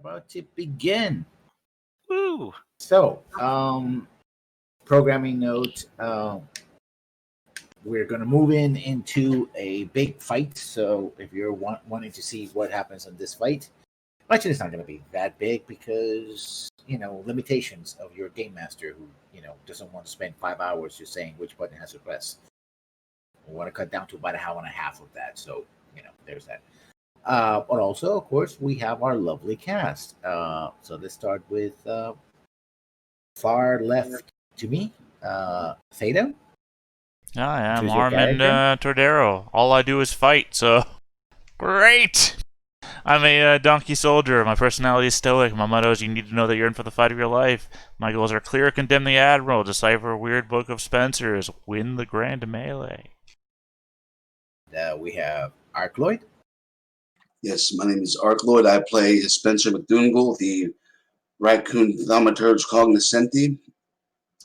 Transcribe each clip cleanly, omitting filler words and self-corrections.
about to begin. Woo! So, programming note, we're going to move into a big fight. So, if you're wanting to see what happens in this fight, actually, it's not going to be that big because, limitations of your game master who, doesn't want to spend 5 hours just saying which button has to press. We want to cut down to about an hour and a half of that. So, there's that. But also, of course, we have our lovely cast. So let's start with far left to me, Theta. I am Choose your Armand Tordero. All I do is fight, so great! I'm a donkey soldier. My personality is stoic. My motto is you need to know that you're in for the fight of your life. My goals are clear, condemn the admiral, decipher a weird book of Spencer's, win the grand melee. We have Arcloyd. Yes, my name is Arcloyd. I play Spencer McDougall, the raccoon thaumaturge cognoscenti.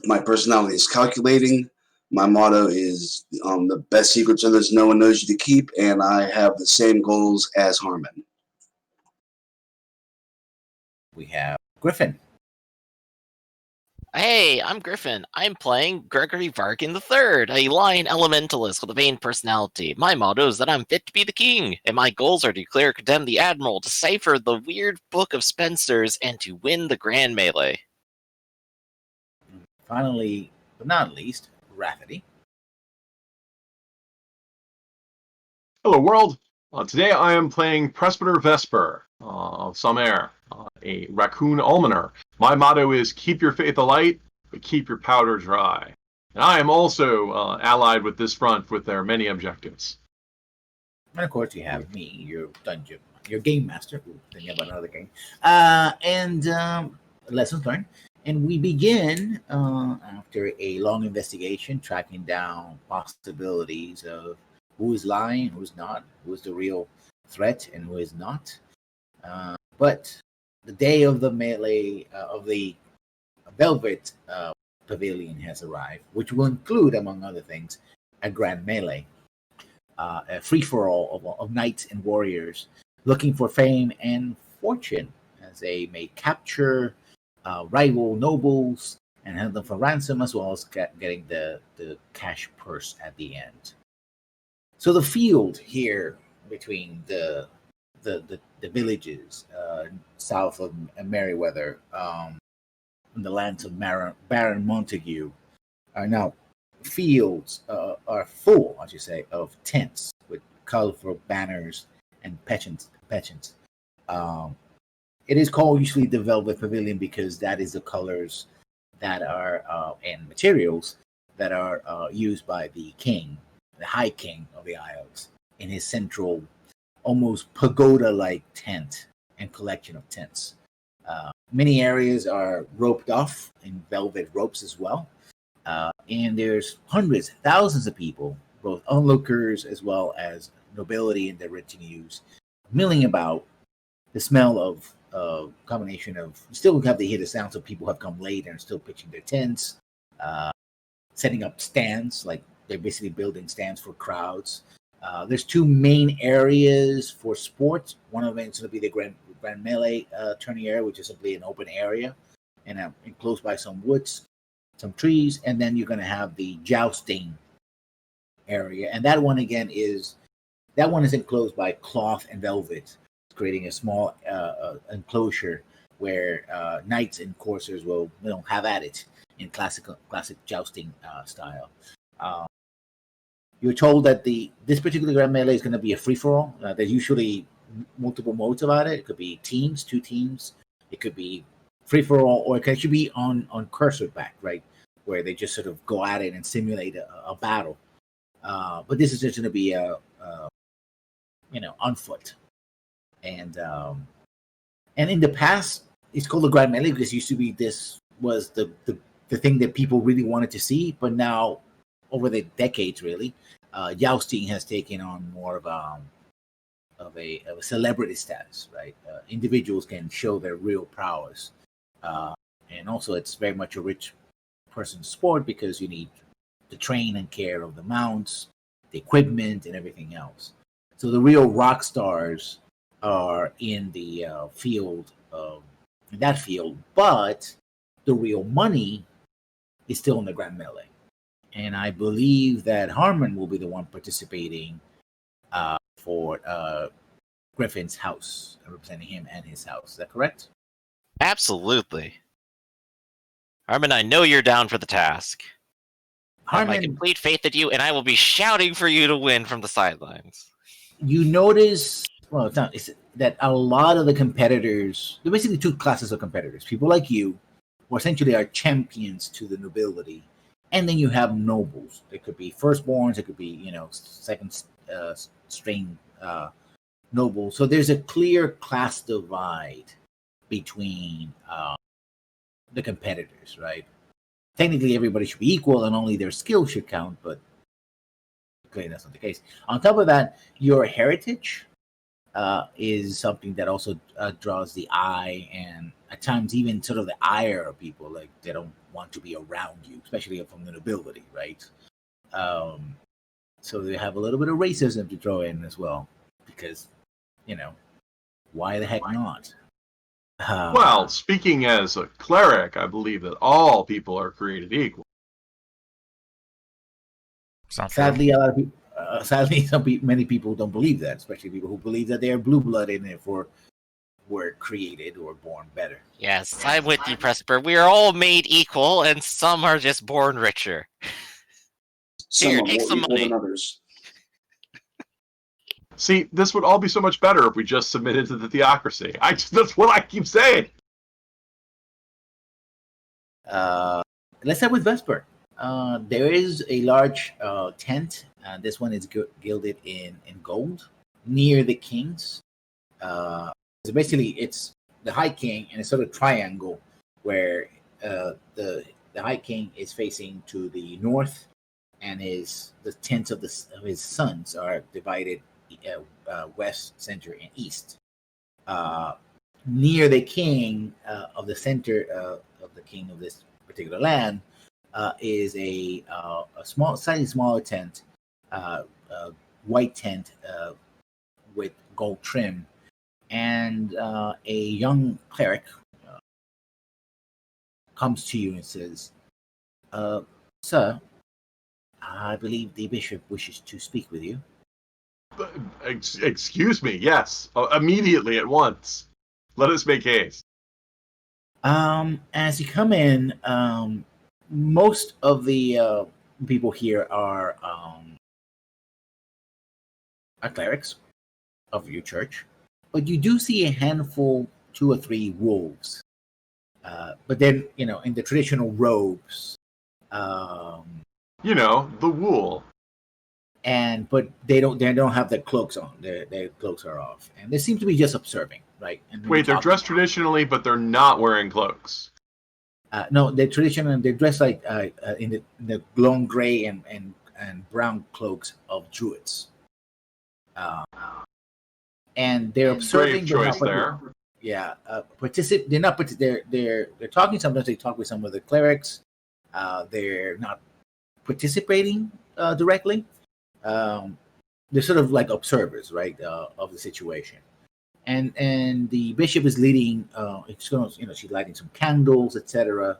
My personality is calculating. My motto is the best secrets others no one knows you to keep, and I have the same goals as Harmon. We have Griffin. Hey, I'm Griffin. I'm playing Gregory Varkin III, a lion elementalist with a vain personality. My motto is that I'm fit to be the king, and my goals are to clear condemn the admiral, decipher the weird book of Spencer's, and to win the grand melee. Finally, but not least, Rafferty. Hello, world. Today I am playing Presbyter Vesper of some air, a raccoon almoner. My motto is keep your faith alight, but keep your powder dry. And I am also allied with this front with their many objectives. And of course, you have me, your game master. Thinking about another game. And lessons learned. And we begin after a long investigation, tracking down possibilities of who is lying, who's not, who is the real threat, and who is not. But the day of the melee of the Velvet Pavilion has arrived, which will include, among other things, a grand melee, a free-for-all of knights and warriors looking for fame and fortune as they may capture rival nobles and hand them for ransom, as well as getting the cash purse at the end. So the field here between the villages south of Merryweather, in the lands of Baron Montague, are now fields are full, I should say, of tents with colorful banners and pensions. It is called usually the Velvet Pavilion because that is the colors that are and materials that are used by the king, the High King of the Isles, in his central, almost pagoda-like tent and collection of tents. Many areas are roped off in velvet ropes as well. And there's hundreds, thousands of people, both onlookers as well as nobility and their retinues, milling about. The smell of combination of, you still have to hear the sounds of people who have come late and are still pitching their tents, setting up stands, like they're basically building stands for crowds. There's two main areas for sports. One of them is going to be the Grand Melee tourney area, which is simply an open area and enclosed by some woods, some trees, and then you're going to have the jousting area, and that one again is enclosed by cloth and velvet, creating a small enclosure where knights and coursers will have at it in classic jousting style. You're told that this particular Grand Melee is going to be a free-for-all. There's usually multiple modes about it. It could be teams, 2 teams. It could be free-for-all, or it could actually be on cursor back, right, where they just sort of go at it and simulate a battle. But this is just going to be on foot. And in the past, it's called the Grand Melee because this was the thing that people really wanted to see. But now, over the decades, really, jousting has taken on more of a celebrity status, right? Individuals can show their real prowess, and also it's very much a rich person's sport because you need to train and care of the mounts, the equipment, and everything else. So the real rock stars are in the field in that field, but the real money is still in the grand melee. And I believe that Harmon will be the one participating for Griffin's house, representing him and his house. Is that correct? Absolutely. Harmon, I know you're down for the task. I have my Harmon, complete faith in you, and I will be shouting for you to win from the sidelines. you notice, well, it's that a lot of the competitors, there are basically two classes of competitors. People like you, who essentially are champions to the nobility, and then you have nobles. It could be firstborns, it could be, second string nobles. So there's a clear class divide between the competitors, right? Technically, everybody should be equal, and only their skill should count, but clearly that's not the case. On top of that, your heritage is something that also draws the eye, and at times even sort of the ire of people. Like, they don't want to be around you, especially from the nobility, right? So they have a little bit of racism to throw in as well, because, why the heck not? Well, speaking as a cleric, I believe that all people are created equal. Sadly, a lot of people. Sadly, many people don't believe that, especially people who believe that they are blue-blooded and therefore were created or born better. Yes, I'm with you, Presper. We are all made equal, and some are just born richer. Some Here, are take more some equal money. than others. See, this would all be so much better if we just submitted to the theocracy. That's what I keep saying. Let's start with Vesper. There is a large tent. This one is gilded in gold near the kings. So basically, it's the High King in a sort of triangle where the High King is facing to the north, and the tents of his sons are divided west, center, and east. Near the king of the center of the king of this particular land is a small, slightly smaller tent, white tent with gold trim, and a young cleric comes to you and says, "Sir, I believe the bishop wishes to speak with you." Excuse me, yes. Immediately, at once. Let us make haste. As you come in, most of the people here are clerics of your church, but you do see a handful, 2 or 3 wolves. But then, in the traditional robes. The wool. But they don't have their cloaks on. Their cloaks are off, and they seem to be just observing, right? And Wait, they're dressed traditionally, but they're not wearing cloaks. No, they're traditional. They're dressed like in the long gray and brown cloaks of druids. And they're observing. Brave choice there. Yeah, They're not. They're talking. Sometimes they talk with some of the clerics. They're not participating directly. They're sort of like observers, right, of the situation. And the bishop is leading. She's lighting some candles, etc.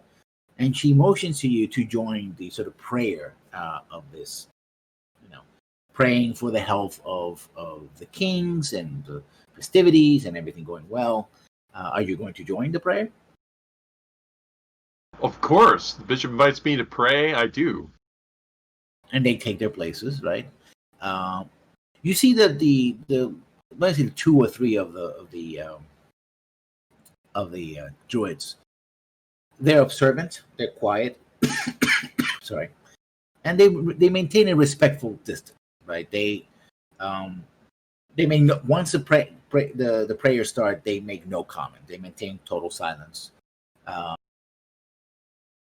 And she motions to you to join the sort of prayer of this. Praying for the health of the kings and the festivities and everything going well. Are you going to join the prayer? Of course. The bishop invites me to pray. I do. And they take their places, right? You see that the basically 2 or 3 of the druids, they're observant, they're quiet, sorry, and they maintain a respectful distance, right? They make once the prayer start, they make no comment. They maintain total silence.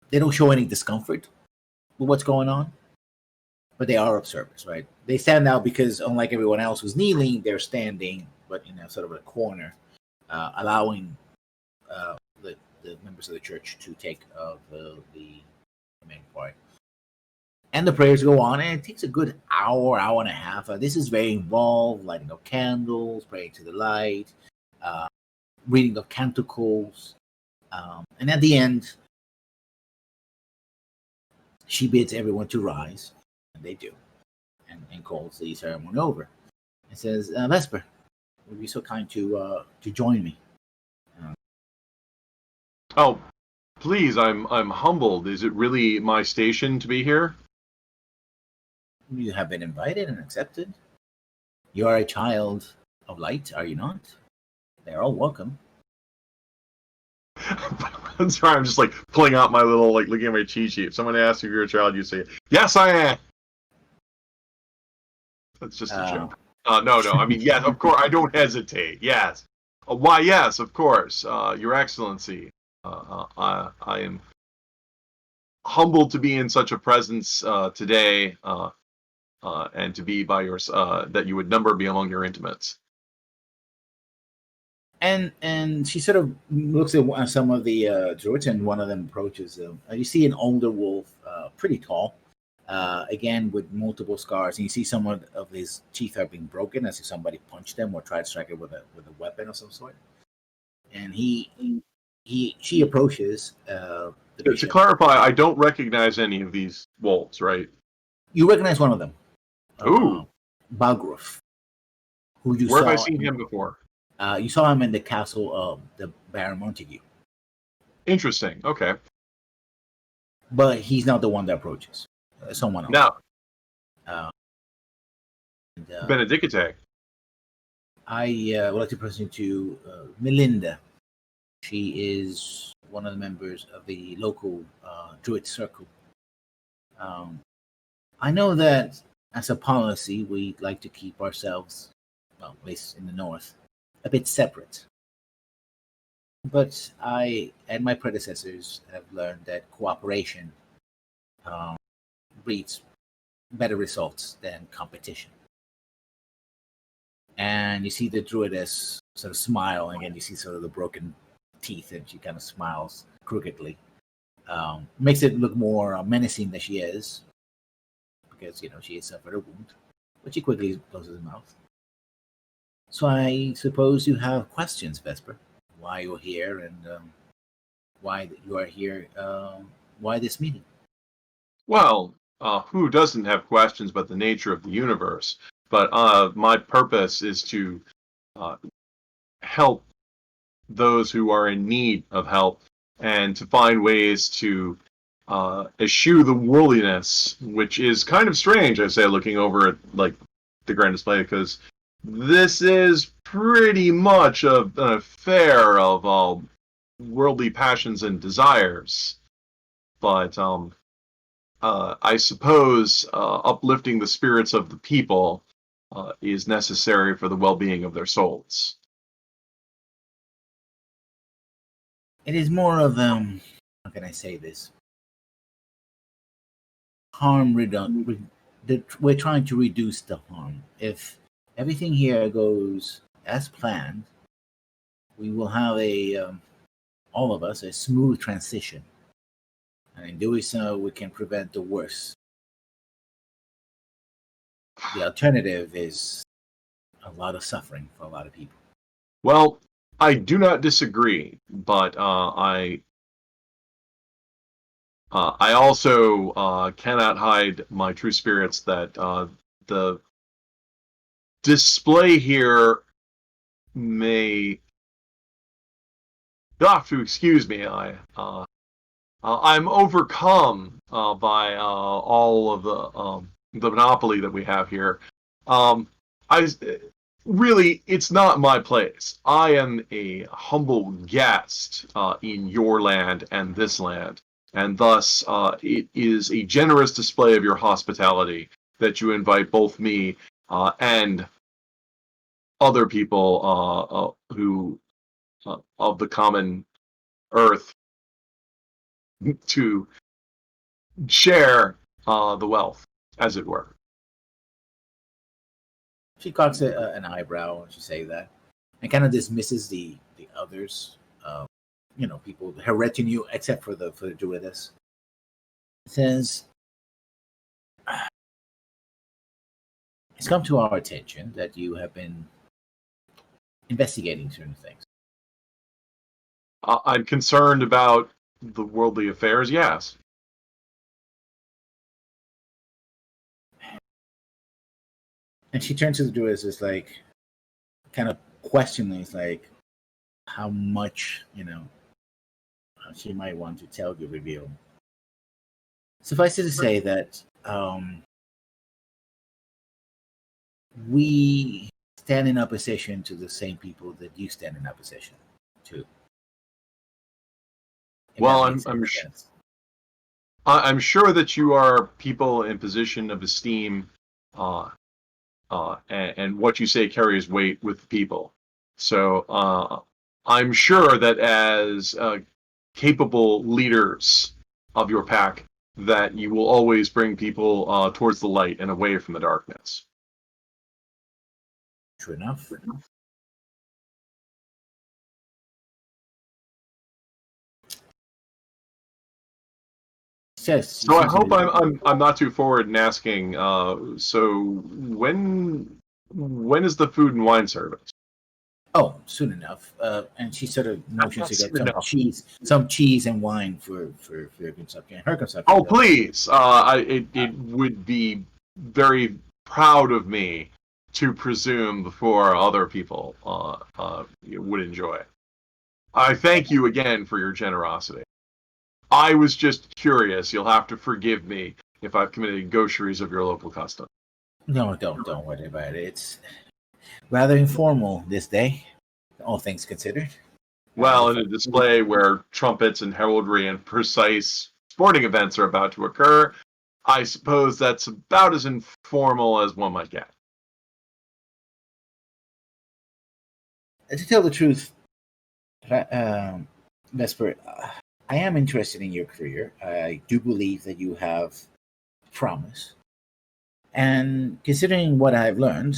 They don't show any discomfort with what's going on, but they are observers, right? They stand out because, unlike everyone else who's kneeling, they're standing, but in a sort of a corner, allowing the members of the church to take the main part. And the prayers go on, and it takes a good hour and a half. This is very involved, lighting up candles, praying to the light. reading of canticles, and at the end, she bids everyone to rise, and they do, and calls the ceremony over. And says, Vesper, would you be so kind to join me? Oh, please, I'm humbled. Is it really my station to be here? You have been invited and accepted. You are a child of light, are you not? They're all welcome. I'm sorry, I'm just like pulling out my little, like looking at my cheat sheet. If someone asks if you're a child, you say, "Yes, I am." That's just a joke. No. I mean, yes, of course. I don't hesitate. Yes. Why? Yes, of course. Your Excellency. I am humbled to be in such a presence today, and to be by your that you would number me among your intimates. And she sort of looks at some of the druids, and one of them approaches them. You see an older wolf, pretty tall, again with multiple scars, and you see some of his teeth are being broken as if somebody punched them or tried to strike it with a weapon of some sort. And she approaches the bishop. To clarify, I don't recognize any of these wolves, right? You recognize one of them. Ooh. Balgruf, who you Where saw. have I seen him before? You saw him in the castle of the Baron Montague. Interesting. Okay. But he's not the one that approaches. Someone else. Now, and, Benedicite. I would like to present you Melinda. She is one of the members of the local Druid Circle. I know that as a policy, we like to keep ourselves, well, at least in the north, a bit separate. But I and my predecessors have learned that cooperation breeds better results than competition. And you see the druidess sort of smile, and again you see sort of the broken teeth, and she kind of smiles crookedly. Makes it look more menacing than she is, because she has suffered a wound, but she quickly closes her mouth. So I suppose you have questions, Vesper. Why you're here, and why you are here, why this meeting? Well, who doesn't have questions about the nature of the universe? But my purpose is to help those who are in need of help, and to find ways to eschew the worldliness, which is kind of strange, I say, looking over at like the grand display, because this is pretty much an affair of worldly passions and desires. But I suppose uplifting the spirits of the people is necessary for the well-being of their souls. It is more of how can I say this? Harm reduction. We're trying to reduce the harm. If everything here goes as planned, we will have all of us, a smooth transition. And in doing so, we can prevent the worst. The alternative is a lot of suffering for a lot of people. Well, I do not disagree, but I also cannot hide my true spirits that the display here may. You'll have to excuse me. I'm overcome by all of the monopoly that we have here. I really, it's not my place. I am a humble guest in your land and this land, and thus it is a generous display of your hospitality that you invite both me and other people who of the common earth to share the wealth, as it were. She cocks an eyebrow when she say that, and kind of dismisses the others, people, her retinue, except for the druidess. Says, it's come to our attention that you have been investigating certain things. I'm concerned about the worldly affairs, yes. And she turns to the druids, is like, kind of questioning, is like, how much, she might want to tell you, reveal. Suffice it to say that we stand in opposition to the same people that you stand in opposition to. Well, I'm sure that you are people in position of esteem, and what you say carries weight with the people. So I'm sure that as capable leaders of your pack, that you will always bring people towards the light and away from the darkness. True enough. So I hope I'm not too forward in asking. So when is the food and wine service? Oh, soon enough. And she sort of motions to get some cheese and wine for your consumption, her consumption. Oh, please! It would be very proud of me to presume before other people would enjoy it. I thank you again for your generosity. I was just curious. You'll have to forgive me if I've committed gaucheries of your local custom. No, don't worry about it. It's rather informal this day, all things considered. Well, in a display where trumpets and heraldry and precise sporting events are about to occur, I suppose that's about as informal as one might get. To tell the truth, Vesper, I am interested in your career. I do believe that you have promise. And considering what I've learned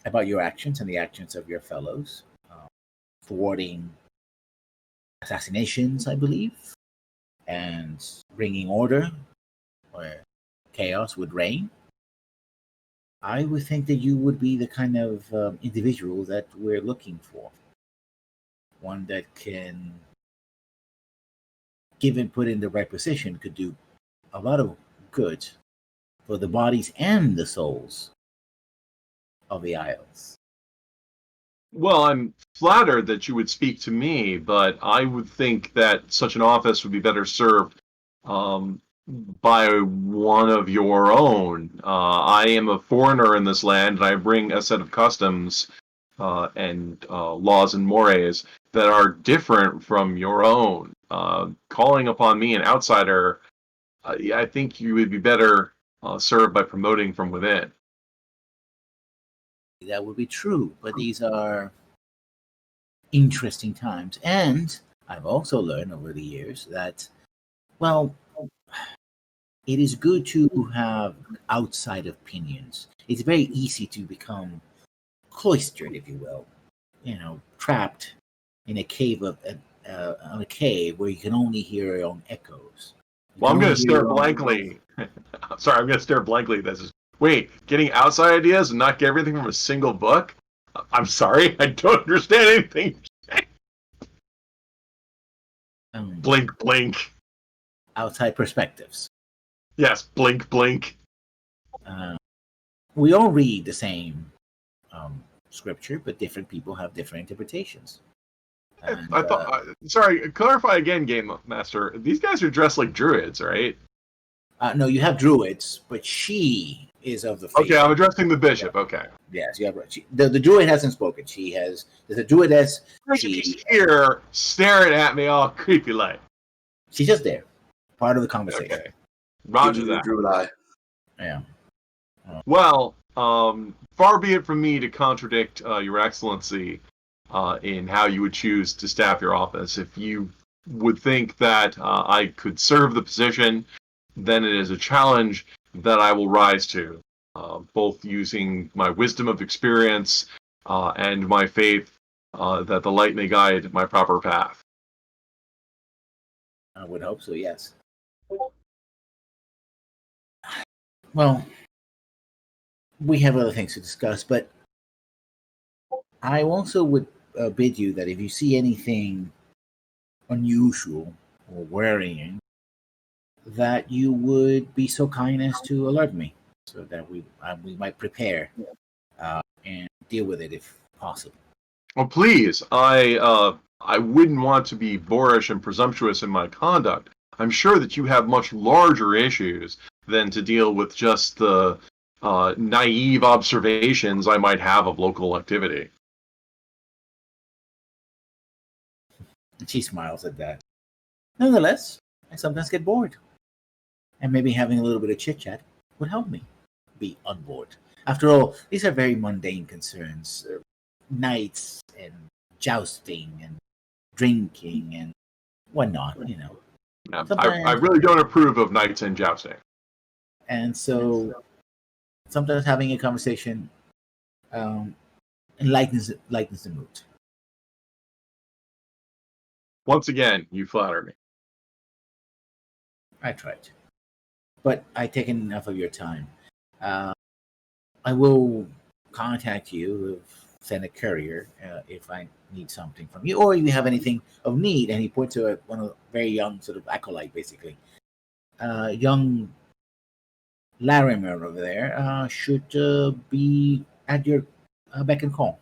about your actions and the actions of your fellows, thwarting assassinations, I believe, and bringing order where chaos would reign, I would think that you would be the kind of individual that we're looking for. One that can, given put in the right position, could do a lot of good for the bodies and the souls of the Isles. Well, I'm flattered that you would speak to me, but I would think that such an office would be better served by one of your own. I am a foreigner in this land, and I bring a set of customs and laws and mores that are different from your own. Calling upon me, an outsider, I think you would be better served by promoting from within. That would be true, but these are interesting times. And I've also learned over the years that, well, it is good to have outside opinions. It's very easy to become cloistered, if you will, trapped in a cave a cave where you can only hear your own echoes. Well, I'm going to stare blankly. Sorry, I'm going to stare blankly at this. Wait, getting outside ideas and not get everything from a single book? I'm sorry, I don't understand anything. Blink, blink. Outside perspectives. Yes, blink, blink. We all read the same scripture, but different people have different interpretations. And, I thought. Sorry, clarify again, Game Master. These guys are dressed like druids, right? No, you have druids, but she is of the faith. Okay, I'm addressing the bishop. Yeah. Okay. Yes, you have. The druid hasn't spoken. There's a druidess. She's here staring at me all creepy like. She's just there, part of the conversation. Okay. Roger that. Druid eye. Yeah. Well, far be it from me to contradict Your Excellency in how you would choose to staff your office. If you would think that I could serve the position, then it is a challenge that I will rise to, both using my wisdom of experience and my faith that the light may guide my proper path. I would hope so, yes. Well, we have other things to discuss, but I also would bid you that if you see anything unusual or worrying, that you would be so kind as to alert me, so that we might prepare and deal with it if possible. Well, please, I wouldn't want to be boorish and presumptuous in my conduct. I'm sure that you have much larger issues than to deal with just the naive observations I might have of local activity. And she smiles at that. Nonetheless, I sometimes get bored, and maybe having a little bit of chit chat would help me be on board. After all, these are very mundane concerns: knights and jousting and drinking and whatnot. Yeah, I Sometimes, really don't approve of knights and jousting. and so sometimes having a conversation lightens the mood. Once again, you flatter me. I tried, but I taken enough of your time. I will contact you, send a courier if I need something from you, or if you have anything of need. And he points to one of the very young sort of acolyte, basically. Young Larimer over there should be at your beck and call.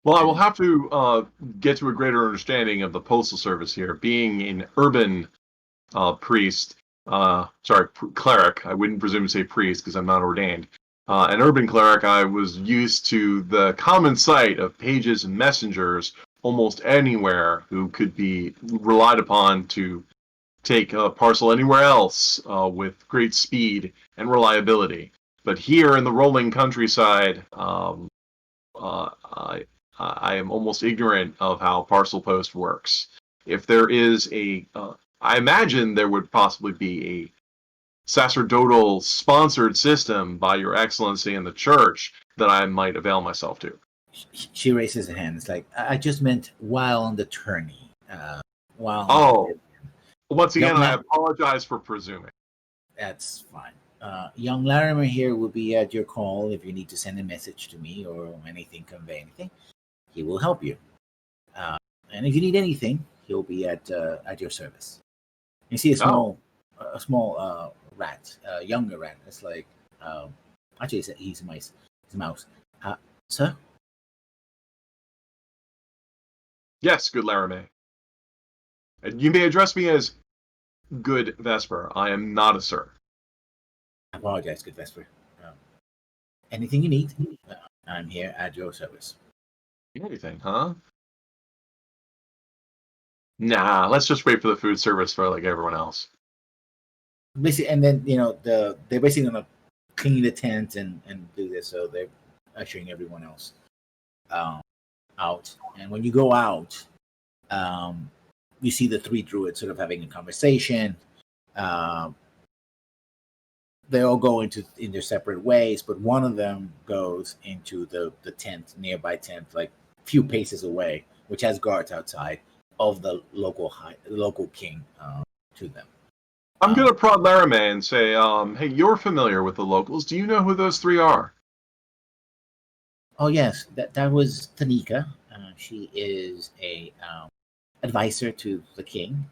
Well, I will have to get to a greater understanding of the postal service here. Being an urban cleric. I wouldn't presume to say priest because I'm not ordained. An urban cleric, I was used to the common sight of pages and messengers almost anywhere who could be relied upon to take a parcel anywhere else with great speed and reliability. But here in the rolling countryside, I am almost ignorant of how parcel post works. If there is I imagine there would possibly be a sacerdotal sponsored system by Your Excellency in the church that I might avail myself to. She raises her hand. It's like, I just meant while on the tourney. Once again, I apologize for presuming. That's fine. Young Larimer here will be at your call if you need to send a message to me or convey anything. He will help you. And if you need anything, he'll be at your service. You see a small rat, younger rat. It's like, actually, he's a mice. He's a mouse. Sir? Yes, good Laramie. You may address me as good Vesper. I am not a sir. I apologize, good Vesper. Anything you need, I'm here at your service. Anything, huh? Nah, let's just wait for the food service for like everyone else. Basically, and then they're basically gonna clean the tent and do this, so they're ushering everyone else out. And when you go out, you see the three druids sort of having a conversation. They all go in their separate ways, but one of them goes into the nearby tent, like a few paces away, which has guards outside of the local king to them. I'm going to prod Laramie and say, hey, you're familiar with the locals. Do you know who those three are? Oh, yes. That was Tanika. She is a advisor to the king.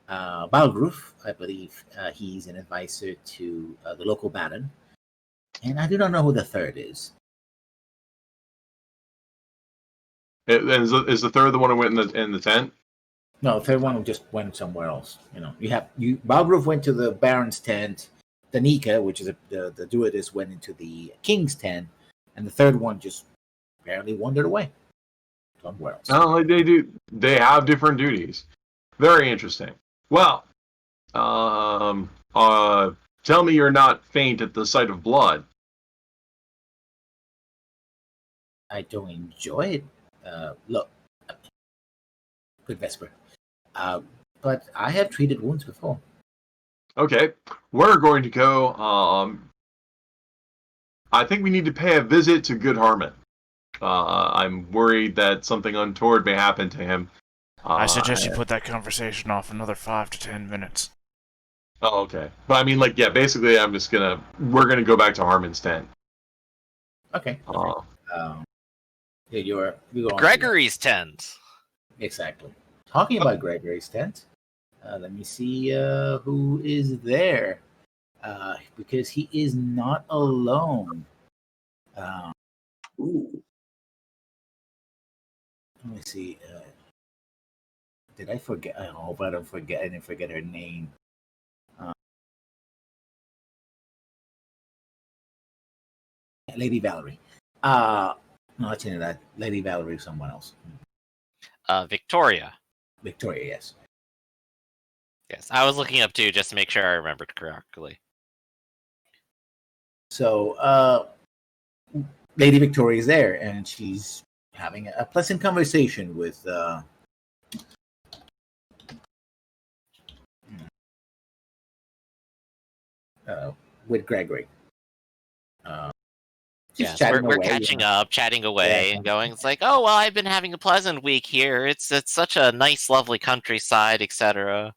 Balgruf, I believe he's an advisor to the local baron. And I do not know who the third is. Is the third the one who went in the tent? No, the third one just went somewhere else. Balgruf went to the baron's tent. Tanika, which is the druidess, went into the king's tent, and the third one just apparently wandered away somewhere else. Oh, they do. They have different duties. Very interesting. Well, tell me you're not faint at the sight of blood. I don't enjoy it. Look, good Vesper. But I have treated wounds before. Okay, we're going to go. I think we need to pay a visit to Good Harmon. I'm worried that something untoward may happen to him. I suggest you put that conversation off another 5 to 10 minutes. Oh, okay. But I mean, basically, we're gonna go back to Harmon's tent. Okay. You're Gregory's tent. Exactly. talking about Gregory's tent, let me see who is there. Because he is not alone. Ooh. Let me see. Did I forget? I hope I don't forget. I didn't forget her name. Lady Valerie. No, that's in that. Lady Valerie, someone else. Victoria. Victoria, yes. Yes, I was looking up too just to make sure I remembered correctly. So, Lady Victoria is there, and she's having a pleasant conversation with Gregory. Just Yes, we're away, catching up, chatting away, Yeah. and going. It's like, oh well, I've been having a pleasant week here. It's such a nice, lovely countryside, etc.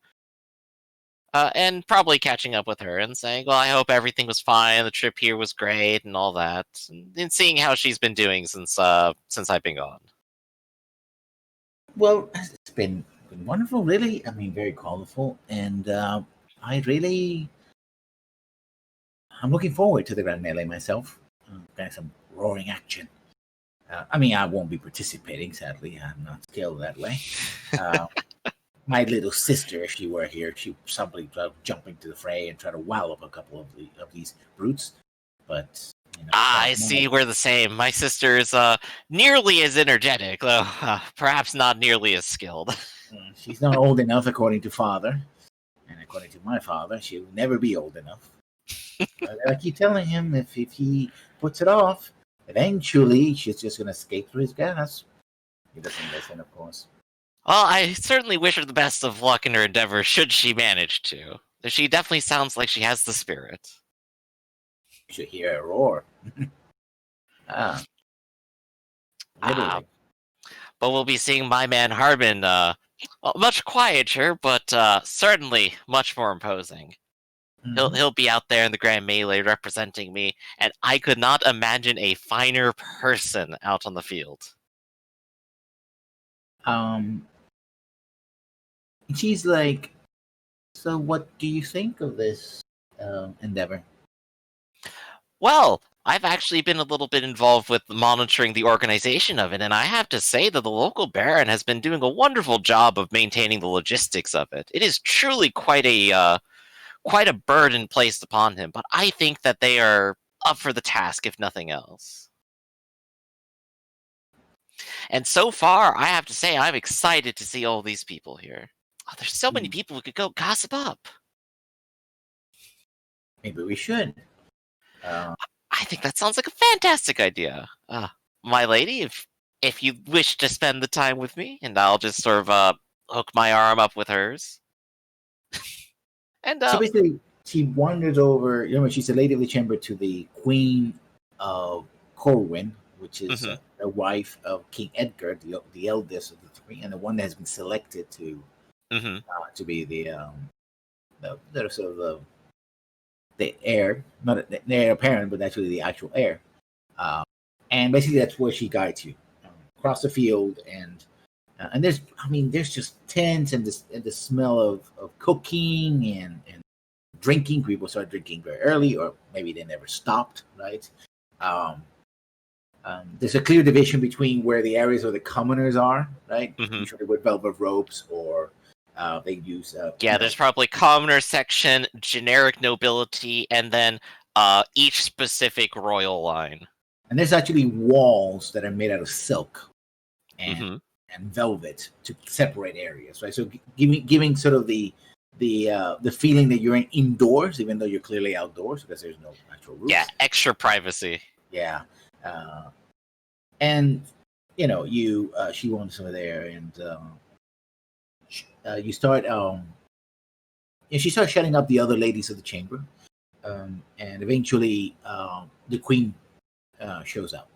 And probably catching up with her and saying, well, I hope everything was fine. The trip here was great, and all that, and seeing how she's been doing since I've been gone. Well, it's been wonderful, really. I mean, very colorful, and I'm looking forward to the Grand Melee myself. Got some roaring action. I mean, I won't be participating, sadly. I'm not skilled that way. My little sister, if she were here, she would probably jump into the fray and try to wallop a couple of these brutes. But I see. We're the same. My sister is nearly as energetic, though perhaps not nearly as skilled. She's not old enough, according to father, and according to my father, she'll never be old enough. I keep telling him if he puts it off, eventually she's just going to escape through his gas. He doesn't listen, of course. Well, I certainly wish her the best of luck in her endeavor, should she manage to. She definitely sounds like she has the spirit. You should hear her roar. Literally. But we'll be seeing my man Harbin, much quieter, but certainly much more imposing. Mm-hmm. He'll be out there in the Grand Melee representing me, and I could not imagine a finer person out on the field. She's like, so what do you think of this endeavor? Well, I've actually been a little bit involved with monitoring the organization of it, and I have to say that the local Baron has been doing a wonderful job of maintaining the logistics of it. It is truly quite a burden placed upon him, but I think that they are up for the task, if nothing else. And so far, I have to say, I'm excited to see all these people here. Oh, there's so many people who could go gossip up. Maybe we should. I think that sounds like a fantastic idea. My lady, if you wish to spend the time with me, and I'll just sort of hook my arm up with hers. And so basically, she wanders over. She's a lady of the chamber to the Queen of Corwin, which is the wife of King Edgar, the eldest of the three, and the one that has been selected to be the sort of the heir, not the heir apparent, but actually the actual heir. And basically, that's where she guides you across the field, and there's just tents and the smell of cooking and drinking. People start drinking very early, or maybe they never stopped, right? There's a clear division between where the areas where the commoners are, right? Usually with velvet ropes, or they use. There's probably commoner section, generic nobility, and then each specific royal line. And there's actually walls that are made out of silk and velvet to separate areas, right? So giving sort of the feeling that you're indoors, even though you're clearly outdoors because there's no actual roof. Yeah, extra privacy. Yeah, and she wants over there, and you start. She starts shutting up the other ladies of the chamber, and eventually the queen shows up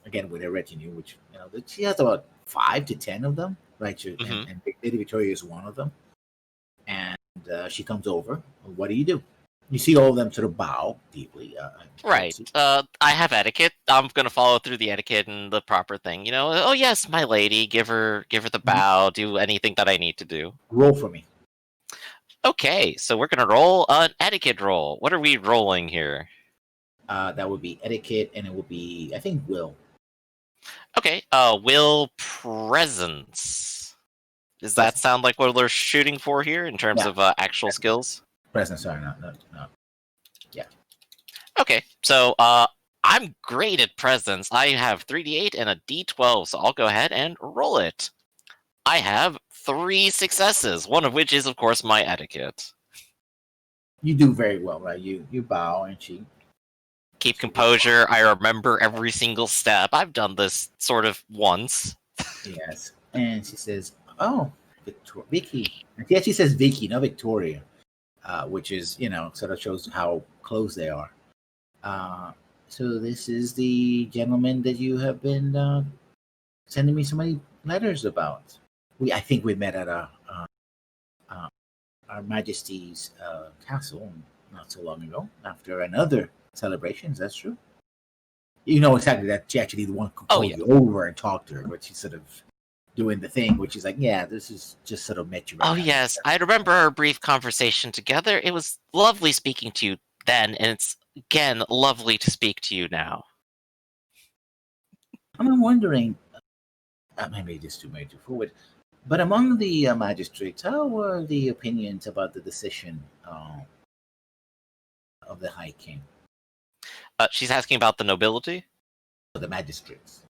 again with her retinue, which she has about 5 to 10 of them, right? And Lady Victoria is one of them, and she comes over. What do you do? You see all of them sort of bow deeply. Right. I have etiquette. I'm gonna follow through the etiquette and the proper thing. Oh yes, my lady. Give her the bow. Do anything that I need to do. Roll for me. Okay, so we're gonna roll an etiquette roll. What are we rolling here? That would be etiquette, and it would be, I think, will. Okay. Will presence. Does that sound like what we're shooting for here in terms of actual skills? Presence, sorry, no. Yeah. Okay, so I'm great at presence. I have 3d8 and a d12, so I'll go ahead and roll it. I have 3 successes, one of which is, of course, my etiquette. You do very well, right? You bow, and she... Keep composure. I remember every single step. I've done this sort of once. Yes. And she says, oh, Vicky. And she actually says Vicky, not Victoria, which is, sort of shows how close they are. So this is the gentleman that you have been sending me so many letters about. I think we met at Our Majesty's castle not so long ago after another celebrations. That's true. You know exactly that she actually the one who called you over and talked to her, but she's sort of doing the thing, which is like, yeah, this is just sort of met you. Right yes, I remember our brief conversation together. It was lovely speaking to you then, and it's again lovely to speak to you now. I'm wondering, maybe this too many too forward, but among the magistrates, how were the opinions about the decision of the High King? She's asking about the nobility? The magistrates.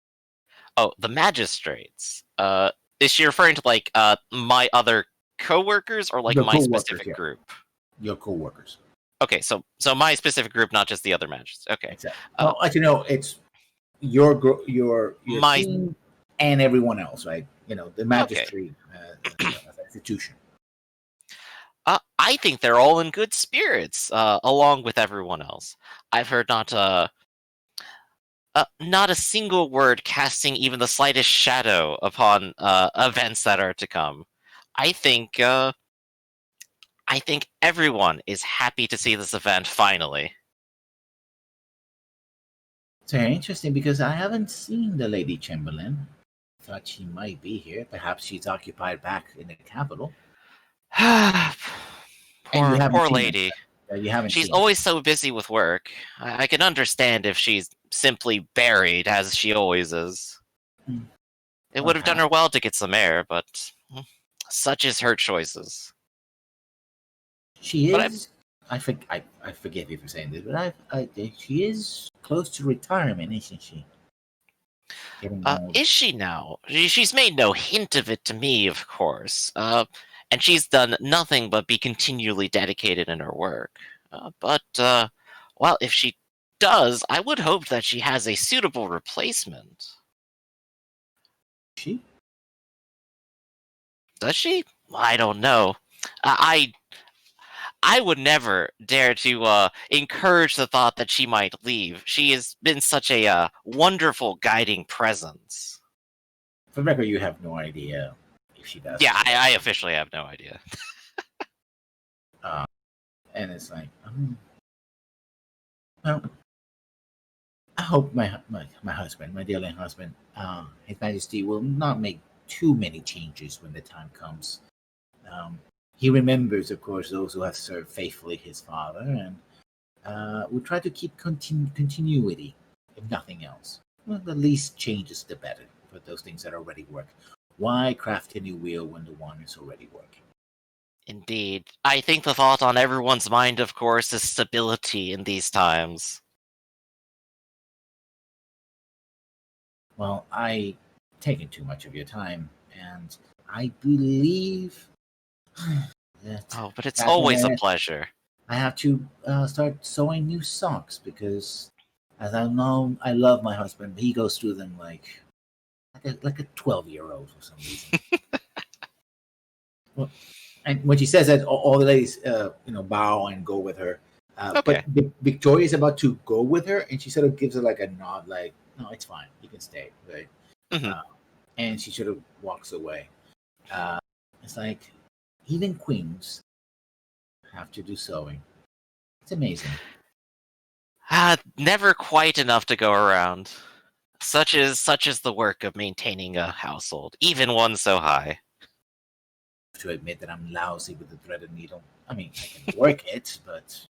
Oh, the magistrates. Is she referring to like my other co-workers or like my specific group? Your co-workers. Okay, so my specific group, not just the other magistrates. Okay. Exactly. It's your team and everyone else, right? The magistrate institution. I think they're all in good spirits, along with everyone else. I've heard not a single word casting even the slightest shadow upon events that are to come. I think everyone is happy to see this event finally. It's very interesting because I haven't seen the Lady Chamberlain. Thought she might be here. Perhaps she's occupied back in the capital. Poor lady. You haven't. She's always so busy with work. I can understand if she's simply buried, as she always is. It would have done her well to get some air, but such is her choices. She is. I forgive you for saying this, but she is close to retirement, isn't she? Is she now? She's made no hint of it to me, of course. And she's done nothing but be continually dedicated in her work. But if she does, I would hope that she has a suitable replacement. She? Does she? I don't know. I would never dare to encourage the thought that she might leave. She has been such a wonderful guiding presence. For the record, you have no idea if she does. Yeah, I officially have no idea. And it's like, well, I hope my husband, my dearling husband, His Majesty will not make too many changes when the time comes. He remembers, of course, those who have served faithfully his father, and will try to keep continuity, if nothing else. Well, the least changes, the better for those things that already work. Why craft a new wheel when the one is already working? Indeed. I think the thought on everyone's mind, of course, is stability in these times. Well, I've taken too much of your time, and I believe that... but it's always a pleasure. I have to start sewing new socks because, as I know, I love my husband. He goes through them like a 12-year-old for some reason. Well, and when she says that, all the ladies, bow and go with her. Okay. But Victoria is about to go with her, and she sort of gives her like a nod, like, "No, it's fine. You can stay." Right? Mm-hmm. And she sort of walks away. It's like even queens have to do sewing. It's amazing. Never quite enough to go around. Such is the work of maintaining a household, even one so high. To admit that I'm lousy with the threaded needle. I mean, I can work it, but it's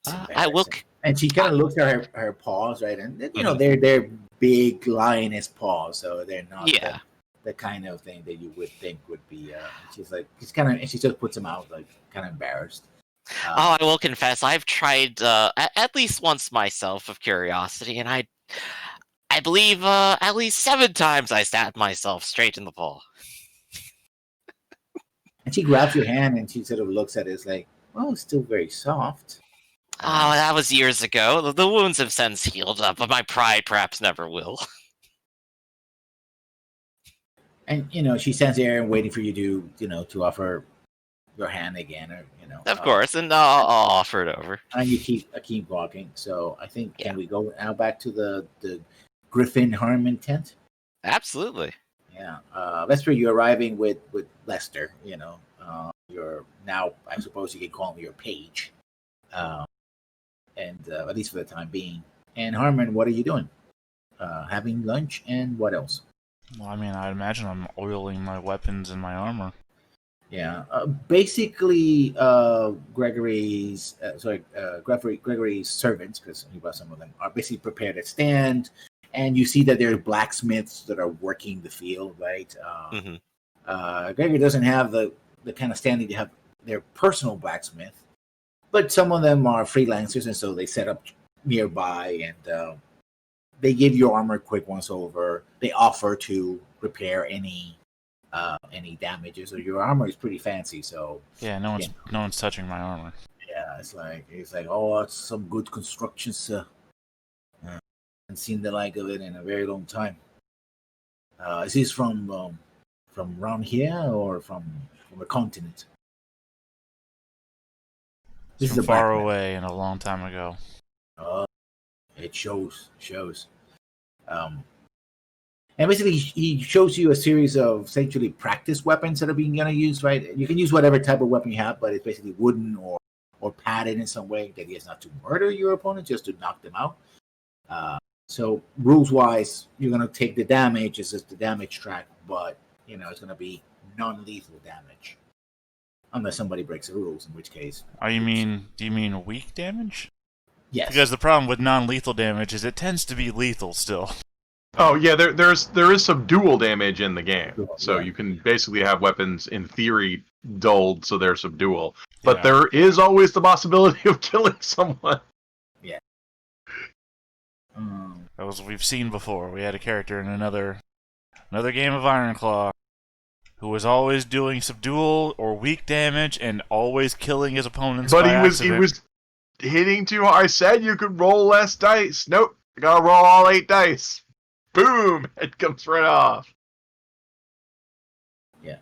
I will. embarrassing. And she kind of looks at her paws, right? And you know, Mhm. they're big lioness paws, so they're not Yeah. the kind of thing that you would think would be. She's like, she's kind of, and she just puts them out, like kind of embarrassed. I will confess, I've tried at least once myself of curiosity, and I believe at least 7 times I stabbed myself straight in the paw. And she grabs your hand and she sort of looks at it, it's like, well, it's still very soft. Oh, that was years ago. The wounds have since healed up, but my pride perhaps never will. And you know, she stands there and waiting for you to, you know, to offer your hand again, or you know, Of course, and I'll offer it over. and you keep walking. So I think Yeah. can we go now back to the Griffin Harmon tent? Absolutely. Yeah, Vesper, you're arriving with Lester. You know, you're now, I suppose you can call him your page, and at least for the time being. And Harmon, what are you doing? Having lunch, and what else? Well, I mean, I'd imagine I'm oiling my weapons and my armor. Yeah, basically, Gregory's servants, because he brought some of them, are basically prepared to stand, and you see that there are blacksmiths that are working the field, right? Gregory doesn't have the kind of standing to have their personal blacksmith, but some of them are freelancers, and so they set up nearby, and they give your armor a quick once over. They offer to repair any damages, or your armor is pretty fancy, so Yeah, no one's touching my armor. yeah, it's like, oh, it's some good construction, sir. Haven't seen the like of it in a very long time. Is this from around here or from a continent? This It's is from a black far man. away and a long time ago. It shows. And basically, he shows you a series of essentially practice weapons that are being gonna use. Right, you can use whatever type of weapon you have, but it's basically wooden or padded in some way. That is not to murder your opponent, just to knock them out. So rules wise, you're gonna take the damage. It's just the damage track, but you know it's gonna be non-lethal damage, unless somebody breaks the rules, in which case. Do you mean weak damage? Yes. Because the problem with non-lethal damage is it tends to be lethal still. Oh yeah, there is some dual damage in the game, so Yeah. you can basically have weapons in theory dulled, so they're subdual. But Yeah. there is always the possibility of killing someone. Yeah. As we've seen before, we had a character in another game of Ironclaw who was always doing subdual or weak damage and always killing his opponents. But by he accident. was hitting too hard. I said you could roll less dice. Nope, I gotta roll all 8 dice. Boom! It comes right off. Yeah.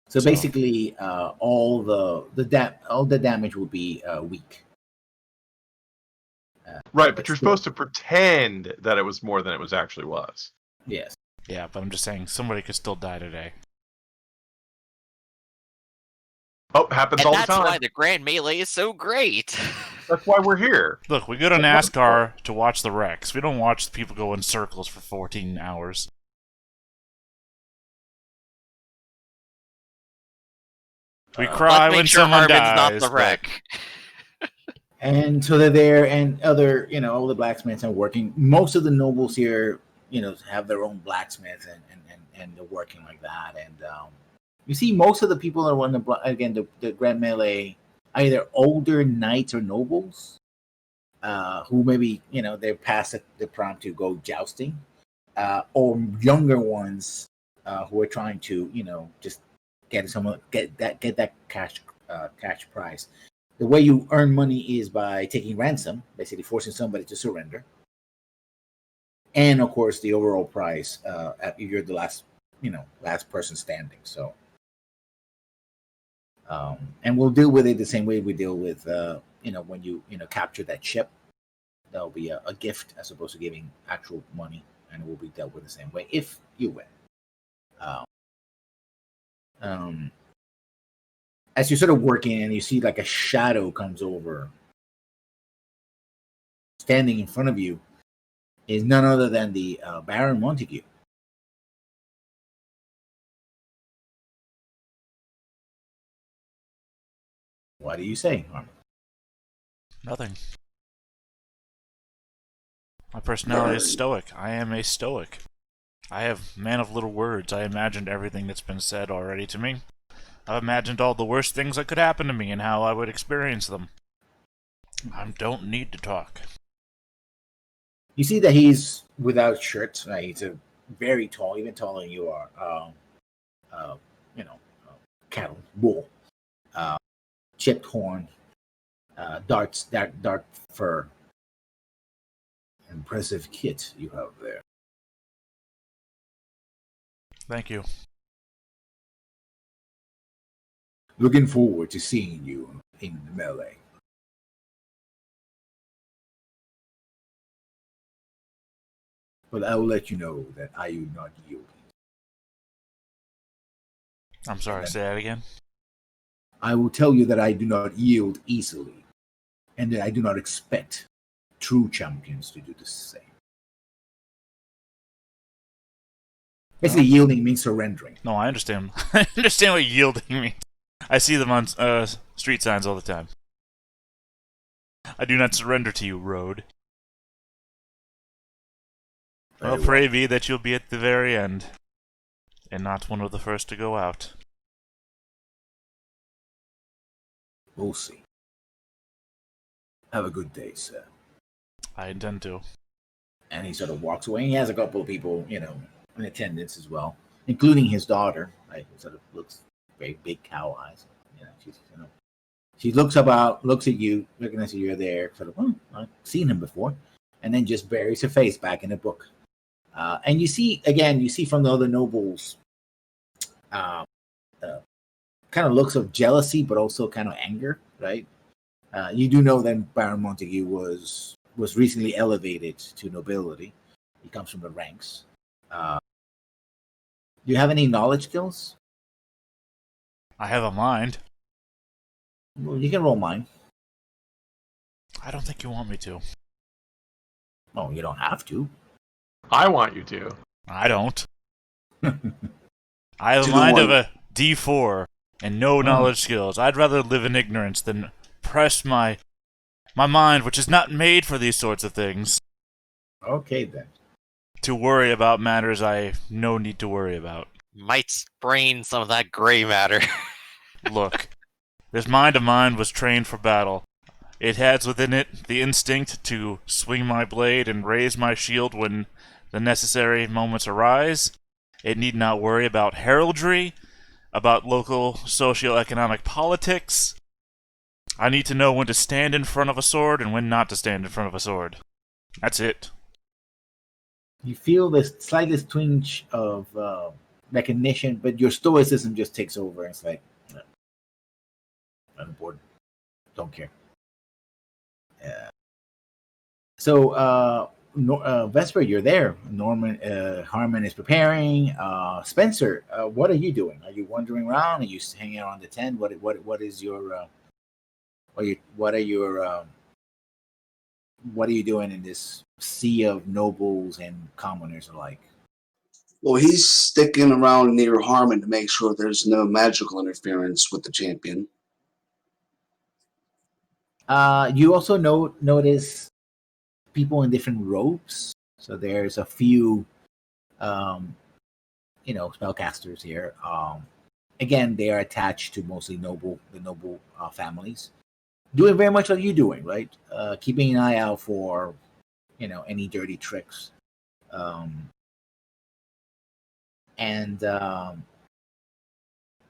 So basically, all the damage will be weak. Right, but you're supposed to pretend that it was more than it actually was. Yes. Yeah, but I'm just saying somebody could still die today. Oh, happens And all the that's time. why the Grand Melee is so great. That's why we're here. Look, we go to NASCAR to watch the wrecks. We don't watch the people go in circles for 14 hours. We cry when someone dies. Not the wreck. And so they're there, and other, you know, all the blacksmiths are working. Most of the nobles here, you know, have their own blacksmiths, and they're working like that. And you see, most of the people that are on the Grand Melee, either older knights or nobles, who maybe, you know, they're past the prime to go jousting, or younger ones who are trying to, you know, just get that cash prize. The way you earn money is by taking ransom, basically forcing somebody to surrender, and of course the overall prize if you're the last person standing. So, and we'll deal with it the same way we deal with when you capture that ship. That'll be a gift as opposed to giving actual money, and it will be dealt with the same way if you win. as you're sort of working and you see like a shadow comes over, standing in front of you is none other than the Baron Montague. What do you say, Harmon? Nothing. My personality is stoic. I am a stoic. I have man of little words. I imagined everything that's been said already to me. I've imagined all the worst things that could happen to me and how I would experience them. I don't need to talk. You see that he's without shirt. He's a very tall, even taller than you are. Cattle, bull, chipped horn, dark fur. Impressive kit you have there. Thank you. Looking forward to seeing you in the melee. But I will let you know that I do not yield. I'm sorry, say that again? I will tell you that I do not yield easily, and that I do not expect true champions to do the same. Basically, yielding means surrendering. No, I understand. I understand what yielding means. I see them on street signs all the time. I do not surrender to you, road. Well, pray be that you'll be at the very end, and not one of the first to go out. We'll see. Have a good day, sir. I intend to. And he sort of walks away. He has a couple of people, in attendance as well, including his daughter. Right, who sort of looks very big cow eyes. She looks at you, recognizes you're there. Sort of, I've seen him before, and then just buries her face back in the book. And you see from the other nobles, kind of looks of jealousy, but also kind of anger. Right? You do know that Baron Montague was recently elevated to nobility. He comes from the ranks. Do you have any knowledge skills? I have a mind. Well, you can roll mine. I don't think you want me to. Oh, you don't have to. I want you to. I don't. I have a mind of a D4 and no knowledge skills. I'd rather live in ignorance than press my mind, which is not made for these sorts of things. Okay, then. To worry about matters I no need to worry about. Might sprain some of that gray matter. Look, this mind of mine was trained for battle. It has within it the instinct to swing my blade and raise my shield when the necessary moments arise. It need not worry about heraldry, about local socio-economic politics. I need to know when to stand in front of a sword and when not to stand in front of a sword. That's it. You feel this slightest twinge of recognition, but your stoicism just takes over. It's like, unimportant. Don't care. So, Vesper, you're there. Harmon is preparing. Spencer, what are you doing? Are you wandering around? Are you hanging around the tent? What is your what are you doing in this sea of nobles and commoners alike? Well, he's sticking around near Harmon to make sure there's no magical interference with the champion. You also notice people in different robes. So there's a few, spellcasters here. Again, they are attached to mostly the noble families, doing very much like you're doing, right? Keeping an eye out for, any dirty tricks, and a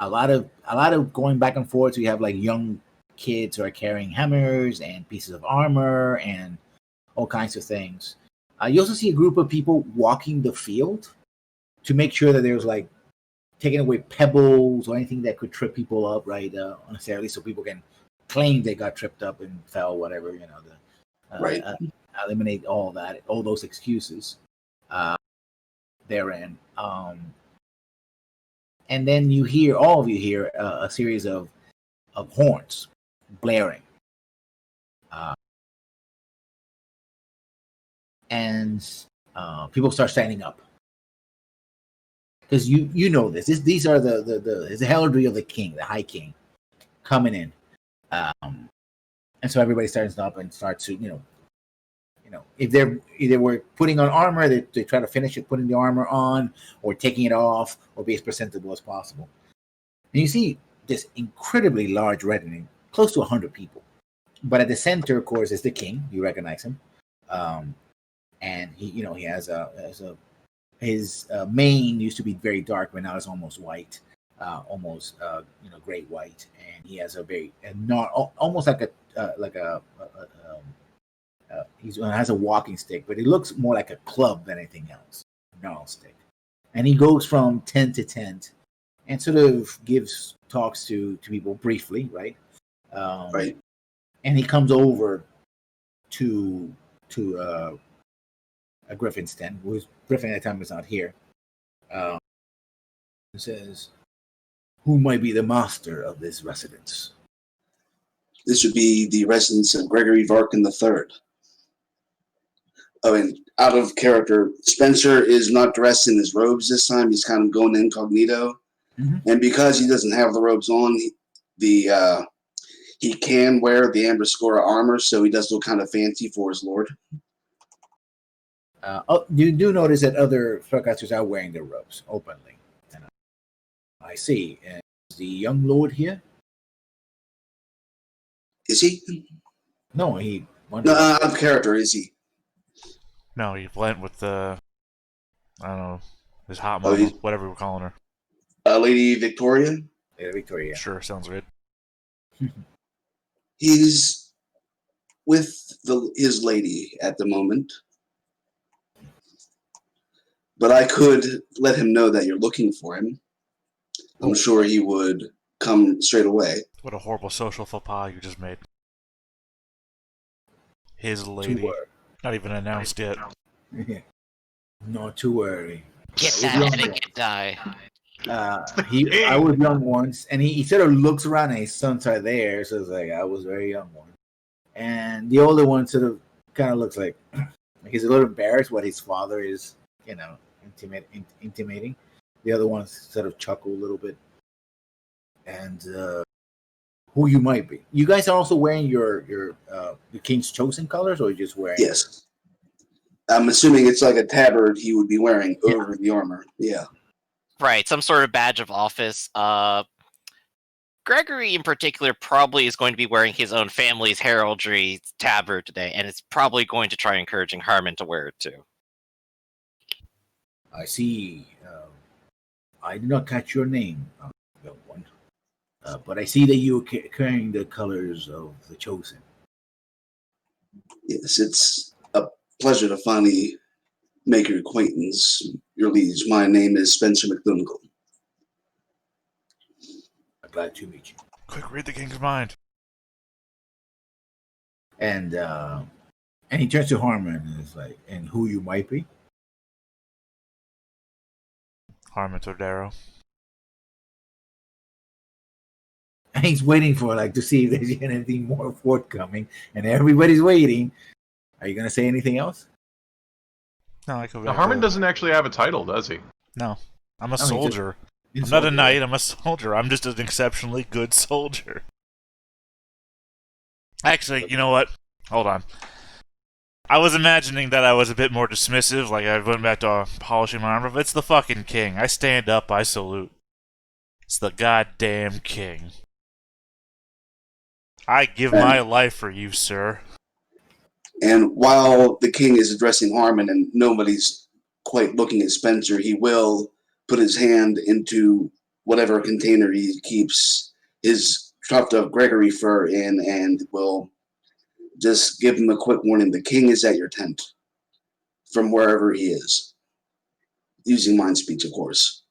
lot of going back and forth. So you have like young kids who are carrying hammers and pieces of armor and all kinds of things. You also see a group of people walking the field to make sure that there's like taking away pebbles or anything that could trip people up, right? Unnecessarily, so people can claim they got tripped up and fell, whatever, right. Eliminate all those excuses therein. And then all of you hear a series of of horns blaring. And people start standing up. Because you know this. These are the heraldry of the king, the High King, coming in. And so everybody stands up and starts to, if they're either were putting on armor, they try to finish it, putting the armor on, or taking it off, or be as presentable as possible. And you see this incredibly large retinue, close to 100 people. But at the center, of course, is the king. You recognize him, and he has his mane used to be very dark, but now it's almost white, almost gray white, and he has almost like he has a walking stick, but it looks more like a club than anything else, gnarl stick. And he goes from tent to tent and sort of gives talks to people briefly, right? Right. And he comes over to a Griffin's den, who's Griffin at the time is not here. And says, "Who might be the master of this residence?" This would be the residence of Gregory Varkin III. Oh, and out of character, Spencer is not dressed in his robes this time. He's kind of going incognito. Mm-hmm. And because he doesn't have the robes on, he can wear the Ambroscora armor, so he does look kind of fancy for his lord. You do notice that other spellcasters are wearing their robes openly. I see. Is the young lord here? Is he? No, out of character, is he? No, he went with I don't know, his hot mama, whatever we're calling her. Lady Victoria? Lady Victoria. Sure, sounds good. He's with his lady at the moment. But I could let him know that you're looking for him. I'm sure he would come straight away. What a horrible social faux pas you just made. His lady. Not even announced yet. Not to worry. Get that etiquette die. I was young once, and he sort of looks around, and his sons are there, so it's like, I was very young once. And the older one sort of kind of looks like he's a little embarrassed what his father is, intimating. The other ones sort of chuckle a little bit. And who you might be. You guys are also wearing your King's Chosen colors, or are you just wearing? Yes. I'm assuming it's like a tabard he would be wearing over the armor. Yeah. Right, some sort of badge of office. Gregory in particular probably is going to be wearing his own family's heraldry tabard today, and it's probably going to try encouraging Harmon to wear it too. I see. I did not catch your name, young one. But I see that you are carrying the colors of the Chosen. Yes, it's a pleasure to finally make your acquaintance, your liege. My name is Spencer McDougall. I'm glad to meet you. Quick, read the king's mind. And he turns to Harmon and is like, "And who you might be?" Harmon Tordero. And he's waiting for to see if there's anything more forthcoming, and everybody's waiting. Are you going to say anything else? No, I could. Now, Harmon doesn't actually have a title, does he? No, I'm a soldier. I'm not a knight. I'm a soldier. I'm just an exceptionally good soldier. Actually, you know what? Hold on. I was imagining that I was a bit more dismissive, like I went back to polishing my armor, but it's the fucking king. I stand up, I salute. It's the goddamn king. I give my life for you, sir. And while the king is addressing Harmon and nobody's quite looking at Spencer, he will put his hand into whatever container he keeps his chopped up Gregory fur in and will just give him a quick warning. The king is at your tent from wherever he is. Using mind speech, of course.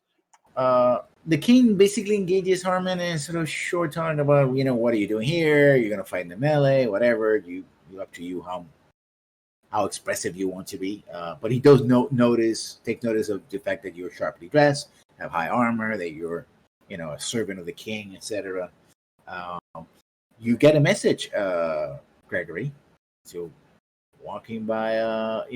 The king basically engages Harmon in sort of short talk about, what are you doing here? You're going to fight in the melee, whatever. Up to you how expressive you want to be. But he does take notice of the fact that you're sharply dressed, have high armor, that you're, a servant of the king, etc. you get a message, Gregory. So walking by, I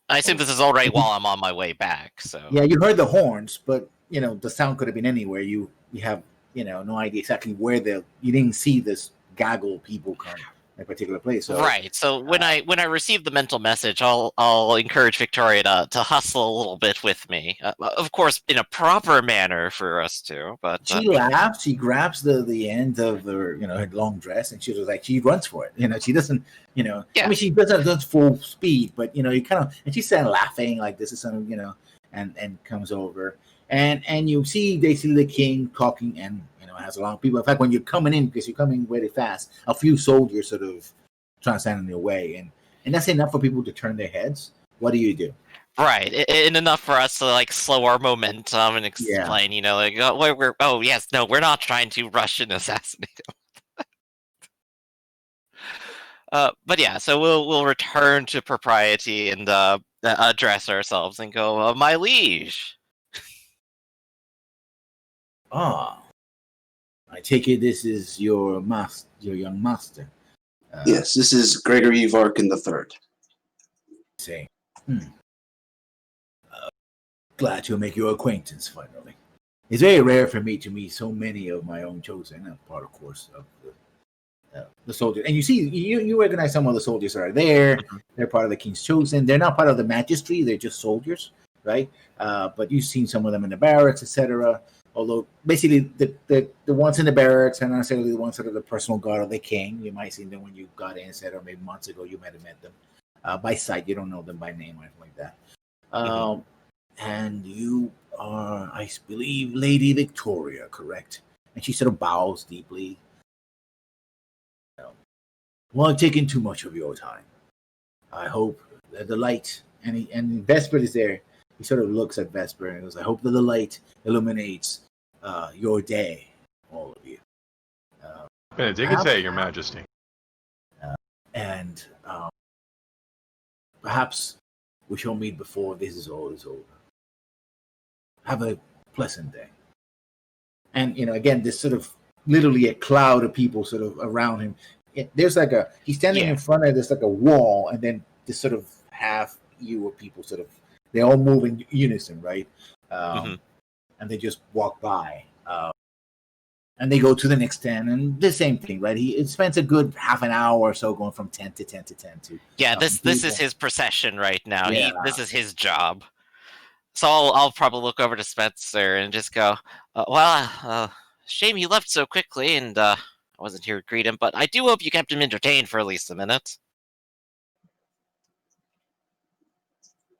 assume this is all right while I'm on my way back. So yeah, you heard the horns, but the sound could have been anywhere. You have no idea exactly where you didn't see this gaggle of people come in a particular place. So, right. So when I receive the mental message, I'll encourage Victoria to hustle a little bit with me. Of course, in a proper manner for us two. But she laughs. She grabs the end of her her long dress, and she was like she runs for it. She doesn't. Yeah. I mean, she doesn't full speed, but you kind of and she's starting laughing like this is something and comes over and you see basically the king talking and has a lot of people. In fact, when you're coming in, because you're coming very fast, a few soldiers sort of trying to stand in your way, and that's enough for people to turn their heads. What do you do? Right, and enough for us to like slow our momentum and explain, we're not trying to rush and assassinate him. But yeah, so we'll return to propriety and address ourselves and go, my liege. I take it this is your young master. Yes, this is Gregory Varkin III. Say, glad to make your acquaintance finally. It's very rare for me to meet so many of my own chosen, part, of course, of the soldiers. And you recognize some of the soldiers that are there. Mm-hmm. They're part of the king's chosen. They're not part of the magistry. They're just soldiers, right? But you've seen some of them in the barracks, etc. Although basically the ones in the barracks are not necessarily the ones that are the personal guard of the king. You might see them when you got in, or maybe months ago you might have met them by sight. You don't know them by name or anything like that. Mm-hmm. And you are, I believe, Lady Victoria, correct? And she sort of bows deeply. Well, I've taken too much of your time. I hope that the light, and Vesper is there. He sort of looks at Vesper and goes, I hope that the light illuminates your day, all of you. Benedicite, Your Majesty. And perhaps we shall meet before this is all over. Have a pleasant day. And, again, this sort of literally a cloud of people sort of around him. There's like he's standing in front of this like a wall, and then this sort of half view of people sort of, they all move in unison, right? And they just walk by. And they go to the next tent, and the same thing, right? He spends a good half an hour or so going from tent to tent to tent to. Yeah, this is his procession right now. Yeah. This is his job. So I'll probably look over to Spencer and just go, shame he left so quickly, and I wasn't here to greet him, but I do hope you kept him entertained for at least a minute.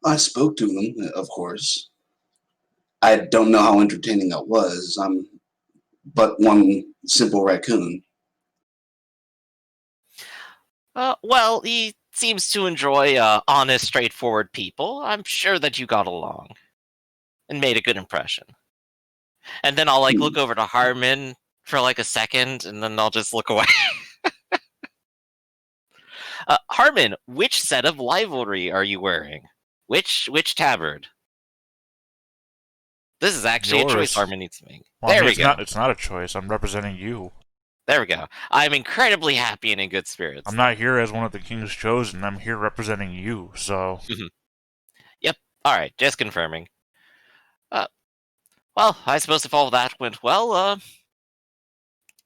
I spoke to him, of course. I don't know how entertaining it was. I'm but one simple raccoon. Well, he seems to enjoy honest, straightforward people. I'm sure that you got along and made a good impression. And then I'll look over to Harmon for like a second, and then I'll just look away. Harmon, which set of livery are you wearing? Which tabard? This is actually a choice Harmon needs to make. Well, there we go. It's not a choice. I'm representing you. There we go. I'm incredibly happy and in good spirits. I'm not here as one of the king's chosen. I'm here representing you, so... Yep. All right, just confirming. Well, I suppose if all that went well,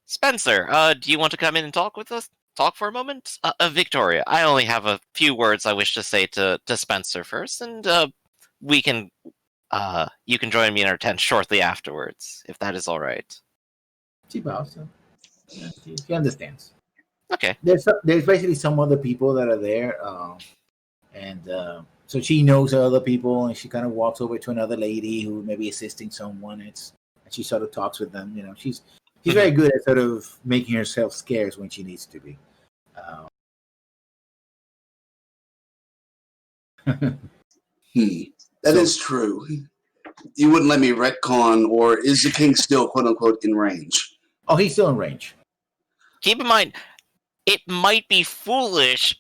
Spencer, do you want to come in and talk with us? Talk for a moment? Victoria, I only have a few words I wish to say to Spencer first, and we can... you can join me in our tent shortly afterwards, if that is all right. She bows. She understands. Okay. There's basically some other people that are there, and so she knows other people, and she kind of walks over to another lady who may be assisting someone. And she sort of talks with them. She's very good at sort of making herself scarce when she needs to be. That is true. You wouldn't let me retcon, or is the king still, quote unquote, in range? Oh, he's still in range. Keep in mind, it might be foolish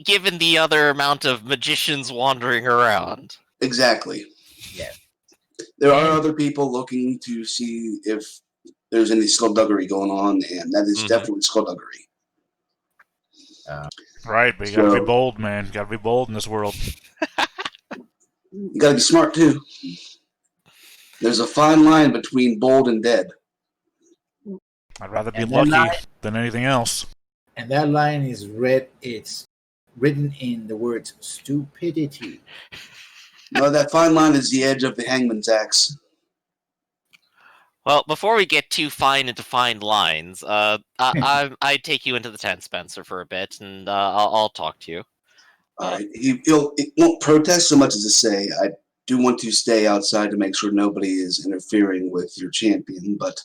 given the other amount of magicians wandering around. Exactly. Yeah. There are other people looking to see if there's any skullduggery going on, and that is definitely skullduggery. Right, but you gotta be bold, man. You gotta be bold in this world. You gotta be smart, too. There's a fine line between bold and dead. I'd rather be lucky than anything else. And that line is it's written in the words stupidity. No, that fine line is the edge of the hangman's axe. Well, before we get too fine into fine lines, I'd take you into the tent, Spencer, for a bit, and I'll talk to you. All right. It won't protest so much as to say, I do want to stay outside to make sure nobody is interfering with your champion, but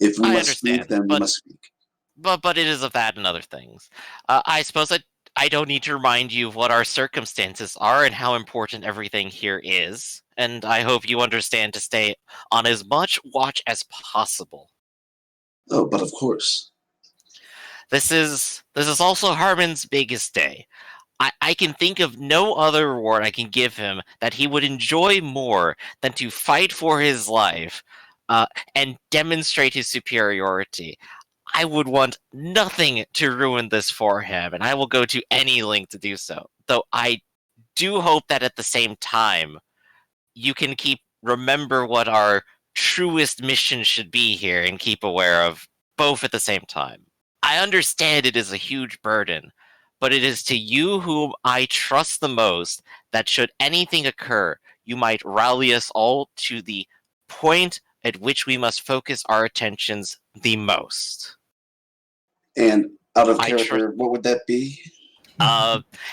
if we must speak, then we must speak. But it is of that and other things. I suppose I don't need to remind you of what our circumstances are and how important everything here is, and I hope you understand to stay on as much watch as possible. Oh, but of course. This is also Harmon's biggest day. I can think of no other reward I can give him that he would enjoy more than to fight for his life and demonstrate his superiority. I would want nothing to ruin this for him, and I will go to any length to do so. Though I do hope that at the same time, you can remember what our truest mission should be here and keep aware of both at the same time. I understand it is a huge burden, but it is to you whom I trust the most that should anything occur, you might rally us all to the point at which we must focus our attentions the most. And out of character, what would that be?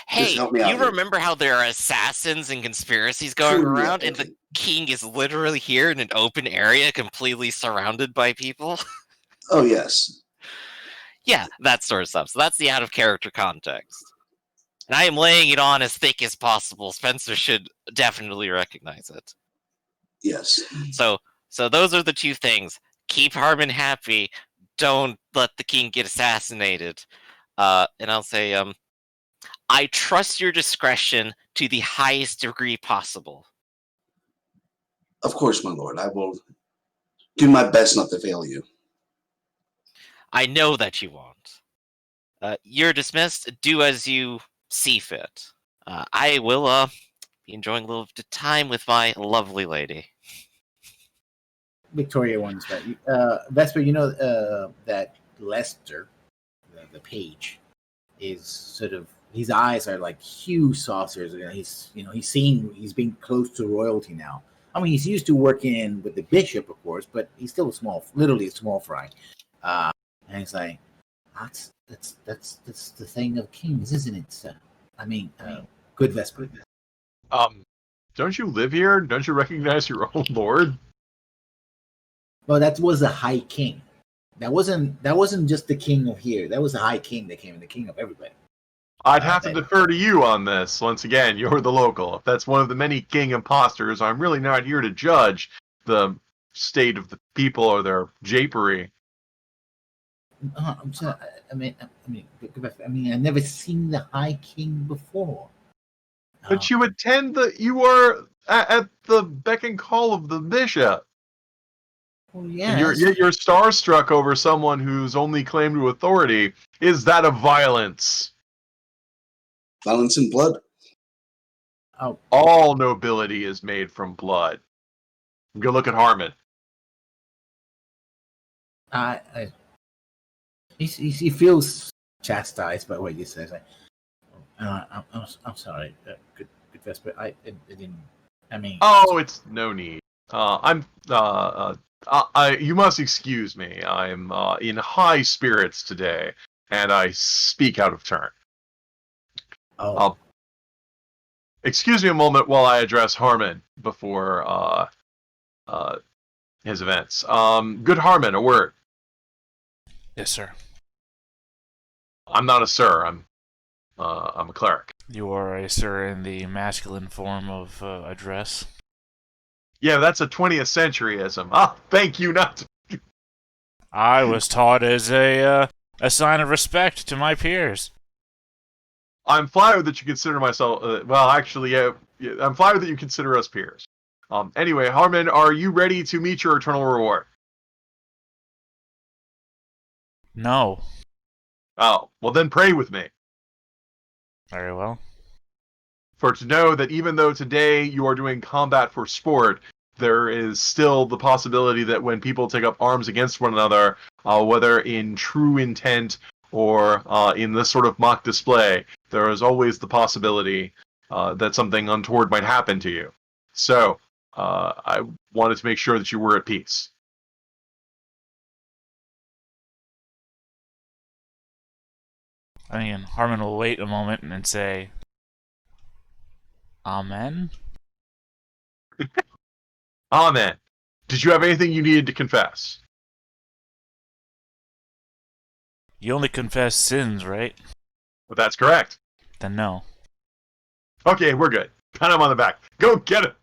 Hey, you remember how there are assassins and conspiracies going around, and the king is literally here in an open area, completely surrounded by people? Oh, yes. Yeah, that sort of stuff. So that's the out-of-character context. And I am laying it on as thick as possible. Spencer should definitely recognize it. Yes. So those are the two things. Keep Harmon happy. Don't let the king get assassinated. And I'll say, I trust your discretion to the highest degree possible. Of course, my lord. I will do my best not to fail you. I know that you won't. You're dismissed. Do as you see fit. I will be enjoying a little time with my lovely lady. Victoria wants that. Vesper, you know that Lester, the page, is sort of, his eyes are like huge saucers. He's being close to royalty now. I mean, he's used to working with the bishop, of course, but he's still literally a small fry. And he's like, that's the thing of kings, isn't it? Good Vesper. Don't you live here? Don't you recognize your own lord? Well, that was a high king. That wasn't just the king of here. That was the high king that came in, the king of everybody. I'd have to defer to you on this. Once again, you're the local. If that's one of the many king imposters, I'm really not here to judge the state of the people or their japery. I'm sorry. I've never seen the High King before. But you were at the beck and call of the bishop. Well, yeah. And you're starstruck over someone whose only claim to authority is that of violence. Violence and blood. Oh. All nobility is made from blood. Go look at Harmon. He feels chastised by what you say. Like, I'm sorry, good Vesper. I didn't. Oh, it's no need. You must excuse me. I'm in high spirits today, and I speak out of turn. Oh. Excuse me a moment while I address Harmon before his events. Good Harmon, a word. Yes, sir. I'm not a sir. I'm a cleric. You are a sir in the masculine form of address. Yeah, that's a 20th centuryism. Thank you not to... I was taught as a sign of respect to my peers. I'm flattered that you consider myself... I'm flattered that you consider us peers. Anyway, Harmon, are you ready to meet your eternal reward? No. Oh, well then pray with me. Very well. For to know that even though today you are doing combat for sport, there is still the possibility that when people take up arms against one another, whether in true intent or in this sort of mock display, there is always the possibility that something untoward might happen to you. So, I wanted to make sure that you were at peace. I mean, Harmon will wait a moment and say, Amen? Amen. Did you have anything you needed to confess? You only confess sins, right? Well, that's correct. Then no. Okay, we're good. Pat him on the back. Go get it.